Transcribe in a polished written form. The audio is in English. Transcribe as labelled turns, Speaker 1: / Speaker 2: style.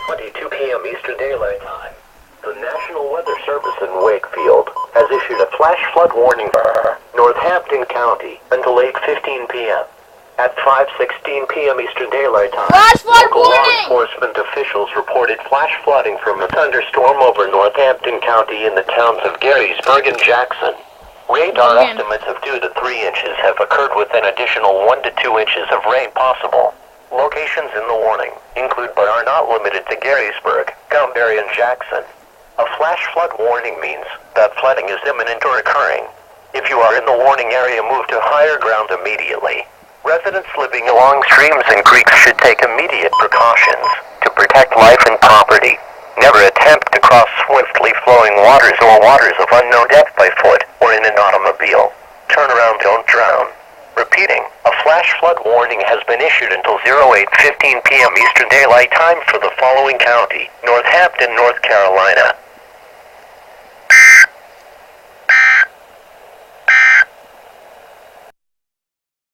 Speaker 1: 8:22 p.m. Eastern Daylight Time. The National Weather Service in Wakefield has issued a flash flood warning for Northampton County until 8:15 p.m. At 5:16 p.m. Eastern Daylight Time,
Speaker 2: Flash flood
Speaker 1: local law
Speaker 2: warning!
Speaker 1: enforcement officials reported flash flooding from a thunderstorm over Northampton County in the towns of Gettysburg and Jackson. Radar
Speaker 2: Logan.
Speaker 1: estimates of 2 to 3 inches have occurred with an additional 1 to 2 inches of rain possible. Locations in the warning include but are not limited to Gettysburg, Gumbury, and Jackson. A flash flood warning means that flooding is imminent or occurring. If you are in the warning area, move to higher ground immediately. Residents living along streams and creeks should take immediate precautions to protect life and property. Never attempt to cross swiftly flowing waters or waters of unknown depth by foot or in an automobile. Turn around, don't drown. Repeating, a flash flood warning has been issued until 08:15 p.m. Eastern Daylight Time for the following county: Northampton, North Carolina.